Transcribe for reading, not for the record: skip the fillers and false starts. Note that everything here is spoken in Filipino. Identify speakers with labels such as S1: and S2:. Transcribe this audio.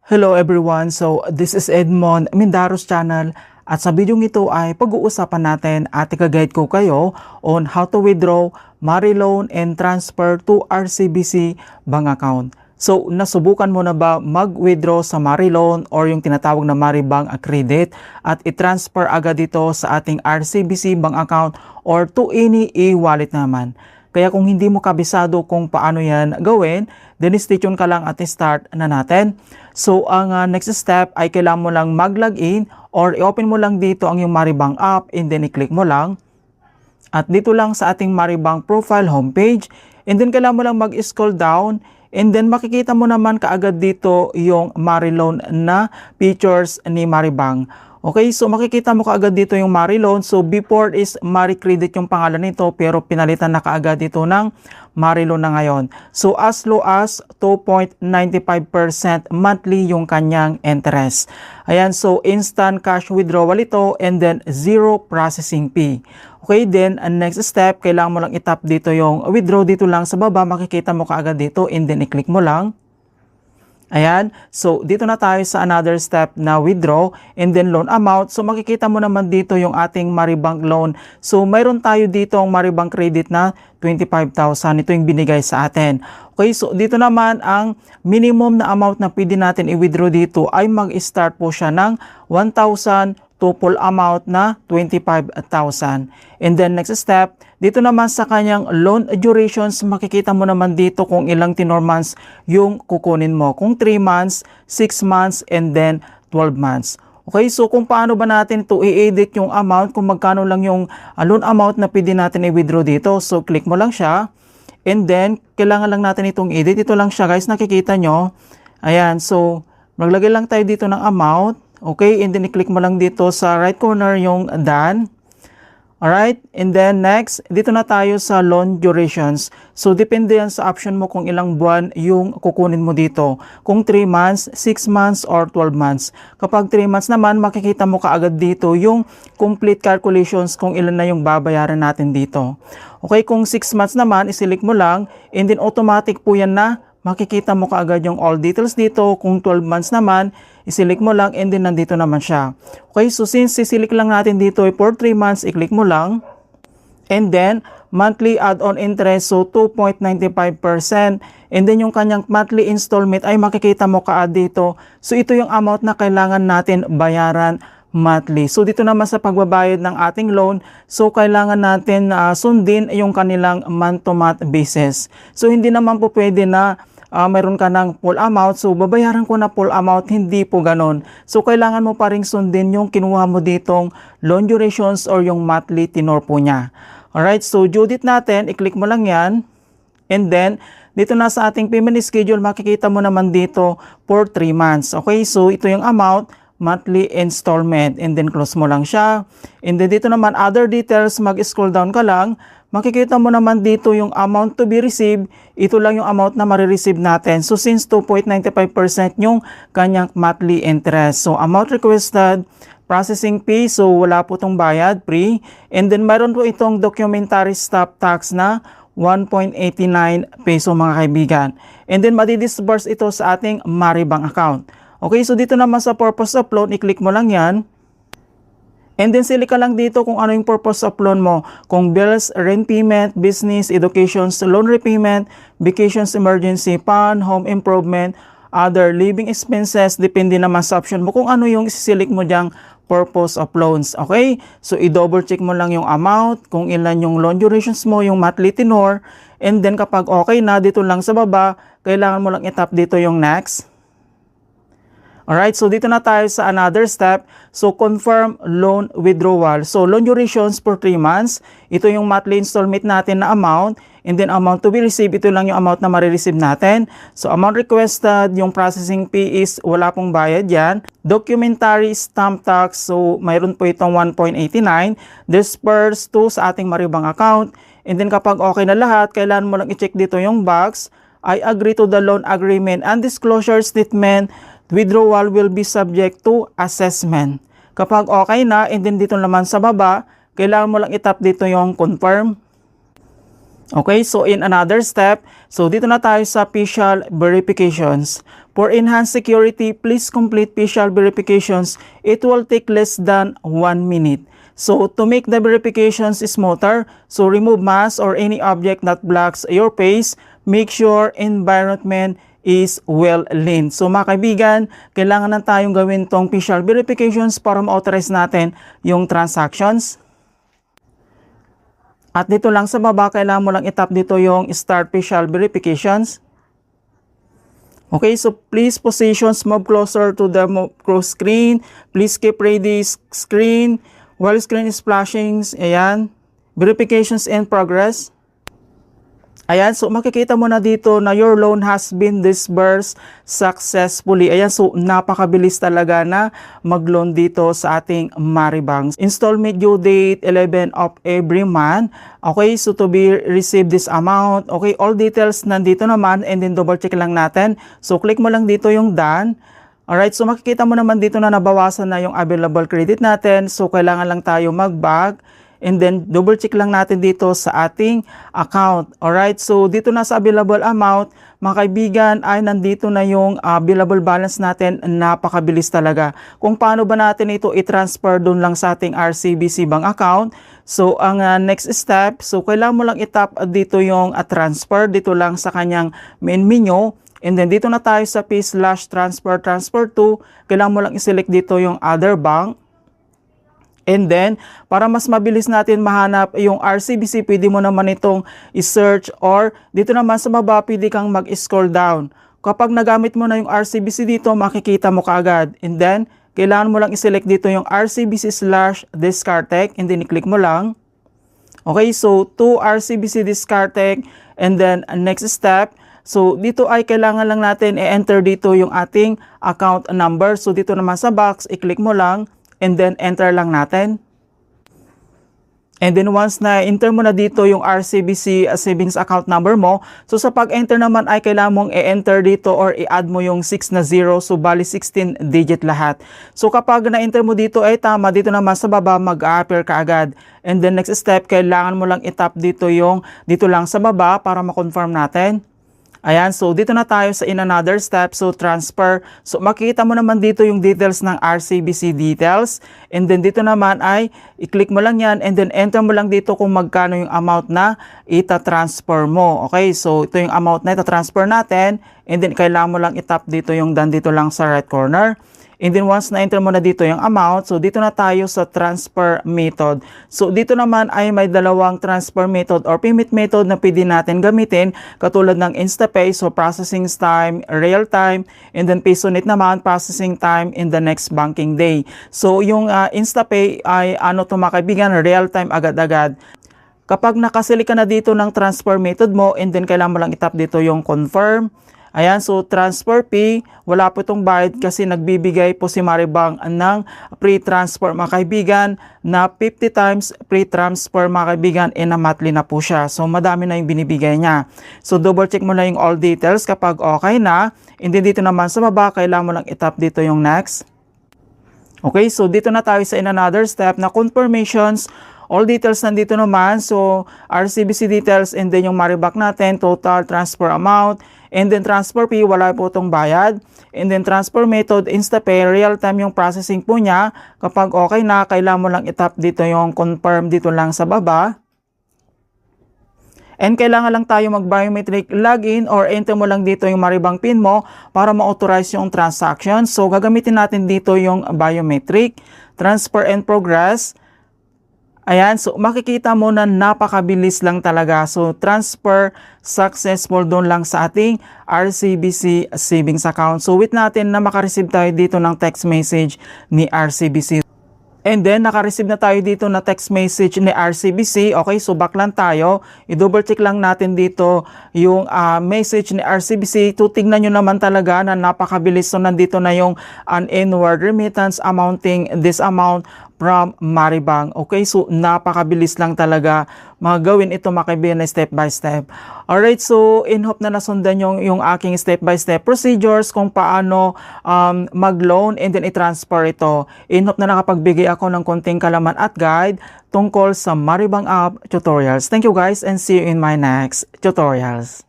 S1: Hello everyone, so this is Edmond Mindaros channel at sa video ito ay pag-uusapan natin at i-guide ko kayo on how to withdraw Mari loan and transfer to RCBC bank account. So nasubukan mo na ba mag-withdraw sa Mari loan or yung tinatawag na Mari Bank Credit at i-transfer agad dito sa ating RCBC bank account or to any e-wallet naman? Kaya kung hindi mo kabisado kung paano yan gawin, then stay tuned ka lang at start na natin. So ang next step ay kailangan mo lang mag-login or i-open mo lang dito ang yung Maribank app and then i-click mo lang. At dito lang sa ating Maribank profile homepage and then kailangan mo lang mag-scroll down and then makikita mo naman kaagad dito yung Mari Loan na features ni Maribank. Okay, so makikita mo kaagad dito yung Mari Loan. So before is Mari Credit yung pangalan nito pero pinalitan na kaagad dito ng Mari Loan na ngayon. So as low as 2.95% monthly yung kanyang interest. Ayan, so instant cash withdrawal ito and then zero processing fee. Okay, then next step, kailangan mo lang itap dito yung withdraw dito lang sa baba. Makikita mo kaagad dito and then i-click mo lang. Ayan, so dito na tayo sa another step na withdraw and then loan amount. So makikita mo naman dito yung ating Maribank loan. So mayroon tayo dito ang Maribank credit na 25,000. Ito yung binigay sa atin. Okay, so dito naman ang minimum na amount na pwede natin i-withdraw dito ay mag-start po siya ng 1,000 to full amount na 25,000. And then next step, dito naman sa kanyang loan durations, makikita mo naman dito kung ilang tenor months yung kukunin mo. Kung 3 months, 6 months, and then 12 months. Okay, so kung paano ba natin ito i-edit yung amount, kung magkano lang yung loan amount na pwede natin i-withdraw dito. So click mo lang siya. And then, kailangan lang natin itong edit. Ito lang siya guys, nakikita nyo. Ayan, so maglagay lang tayo dito ng amount. Okay, and then i-click mo lang dito sa right corner yung done. Alright, and then next, dito na tayo sa loan durations. So, depende yan sa option mo kung ilang buwan yung kukunin mo dito. Kung 3 months, 6 months, or 12 months. Kapag 3 months naman, makikita mo kaagad dito yung complete calculations kung ilan na yung babayaran natin dito. Okay, kung 6 months naman, isilik mo lang, and then automatic po yan na makikita mo kaagad yung all details dito. Kung 12 months naman, isilik mo lang and then nandito naman siya. Okay, so since sisilik lang natin dito for 3 months, i-click mo lang. And then, monthly add-on interest, so 2.95%. And then yung kanyang monthly installment ay makikita mo kaagad dito. So ito yung amount na kailangan natin bayaran monthly. So dito naman sa pagbabayad ng ating loan, so kailangan natin sundin yung kanilang month-to-month basis. So hindi naman po pwede na mayroon ka ng full amount, so babayaran ko na full amount, hindi po ganon. So kailangan mo pa rin sundin yung kinuha mo ditong loan durations or yung monthly tenor po niya. Alright, so due date natin, i-click mo lang yan. And then, dito na sa ating payment schedule, makikita mo naman dito for 3 months. Okay, so ito yung amount, monthly installment. And then close mo lang siya. And then dito naman, other details, mag-scroll down ka lang. Makikita mo naman dito yung amount to be received. Ito lang yung amount na marireceive natin. So since 2.95% yung kanyang monthly interest. So amount requested, processing fee, so wala po itong bayad, free. And then mayroon po itong documentary stop tax na 1.89 peso mga kaibigan. And then madidisburse ito sa ating Maribank account. Okay, so dito naman sa purpose of loan, i-click mo lang yan. And then select ka lang dito kung ano yung purpose of loan mo. Kung bills, rent payment, business, education, loan repayment, vacations, emergency fund, home improvement, other living expenses, depende naman sa option mo kung ano yung isiselect mo diyang purpose of loans. Okay? So i-double check mo lang yung amount, kung ilan yung loan durations mo, yung monthly tenor, and then kapag okay na, dito lang sa baba, kailangan mo lang itap dito yung next. Alright, so dito na tayo sa another step. So, confirm loan withdrawal. So, loan durations for 3 months. Ito yung monthly installment natin na amount. And then, amount to be received. Ito lang yung amount na marireceive natin. So, amount requested, yung processing fee is wala pong bayad yan. Documentary stamp tax. So, mayroon po itong 1.89. Dispersed to sa ating Maribank account. And then, kapag okay na lahat, kailangan mo lang i-check dito yung box. I agree to the loan agreement and disclosure statement. Withdrawal will be subject to assessment. Kapag okay na, and then dito naman sa baba, kailangan mo lang itap dito yung confirm. Okay, so in another step, so dito na tayo sa official verifications. For enhanced security, please complete facial verifications. It will take less than 1 minute. So to make the verifications smoother, so remove mask or any object that blocks your face. Make sure environment is well lit. So mga kaibigan, kailangan na tayong gawin tong facial verifications para ma-authorize natin yung transactions. At dito lang sa baba, kailangan mo lang itap dito yung Start Facial Verifications. Okay, so please positions move closer to the cross screen. Please keep ready screen. While screen is flashing, ayan, verifications in progress. Ayan, so makikita mo na dito na your loan has been disbursed successfully. Ayan, so napakabilis talaga na mag-loan dito sa ating Maribank. Installment due date 11 of every month. Okay, so to be received this amount. Okay, all details nandito naman and then double check lang natin. So click mo lang dito yung done. Alright, so makikita mo naman dito na nabawasan na yung available credit natin. So kailangan lang tayo mag-back. And then, double check lang natin dito sa ating account. Alright, so dito na sa available amount, mga kaibigan, ay nandito na yung available balance natin. Napakabilis talaga. Kung paano ba natin ito i-transfer doon lang sa ating RCBC bank account. So, ang next step, so kailangan mo lang itap dito yung transfer dito lang sa kanyang main menu. And then, dito na tayo sa P/transfer, transfer to. Kailangan mo lang i-select dito yung other bank. And then, para mas mabilis natin mahanap yung RCBC, pwede mo naman itong i-search or dito naman sa baba, pwede kang mag-scroll down. Kapag nagamit mo na yung RCBC dito, makikita mo kaagad. And then, kailangan mo lang i-select dito yung RCBC/Discartec and then i-click mo lang. Okay, so to RCBC Discartec and then next step, so dito ay kailangan lang natin i-enter dito yung ating account number. So dito naman sa box, i-click mo lang. And then, enter lang natin. And then, once na enter mo na dito yung RCBC savings account number mo, so sa pag-enter naman ay kailangan mong i-enter dito or i-add mo yung 6 na 0, so bali 16 digit lahat. So kapag na-enter mo dito ay tama, dito naman sa baba mag-a-appear ka agad. And then, next step, kailangan mo lang i-tap dito yung dito lang sa baba para ma-confirm natin. Ayan, so dito na tayo sa in another step, so transfer. So makikita mo naman dito yung details ng RCBC details. And then dito naman ay i-click mo lang yan and then enter mo lang dito kung magkano yung amount na ita-transfer mo. Okay, so ito yung amount na ita-transfer natin. And then kailangan mo lang itap dito yung done dito lang sa right corner. And then once na-enter mo na dito yung amount, so dito na tayo sa transfer method. So dito naman ay may dalawang transfer method or payment method na pwede natin gamitin katulad ng InstaPay, so processing time, real time, and then PesoNet naman, processing time in the next banking day. So yung InstaPay ay ano to mga kaibigan, real time agad-agad. Kapag nakasili ka na dito ng transfer method mo and then kailangan mo lang itap dito yung confirm. Ayan, so transfer fee, wala po itong bayad kasi nagbibigay po si Maribank ng pre-transfer mga kaibigan na 50 times pre-transfer mga kaibigan and na monthly na po siya. So madami na yung binibigay niya. So double check mo na yung all details kapag okay na. And then dito naman sa baba, kailangan mo lang itap dito yung next. Okay, so dito na tayo sa in another step na confirmations. All details nandito naman. So, RCBC details and then yung Maribank natin, total transfer amount. And then transfer fee, wala po itong bayad. And then transfer method, InstaPay, real time yung processing po niya. Kapag okay na, kailangan mo lang itap dito yung confirm dito lang sa baba. And kailangan lang tayo mag-biometric login or enter mo lang dito yung Maribank PIN mo para ma-authorize yung transaction. So, gagamitin natin dito yung biometric, transfer and progress. Ayan, so makikita mo na napakabilis lang talaga. So, transfer successful doon lang sa ating RCBC savings account. So, wait natin na makareceive tayo dito ng text message ni RCBC. And then, naka-receive na tayo dito na text message ni RCBC. Okay, so back lang tayo. I-double check lang natin dito yung message ni RCBC. Tingnan nyo naman talaga na napakabilis. So, nandito na yung an inward remittance amounting this amount from Maribank. Okay, so napakabilis lang talaga magawin ito mga kaibigan na step by step. Alright, so in hope na nasundan yung aking step by step procedures kung paano mag-loan and then i-transfer ito. In hope na nakapagbigay ako ng konting kalaman at guide tungkol sa Maribank app tutorials. Thank you guys and see you in my next tutorials.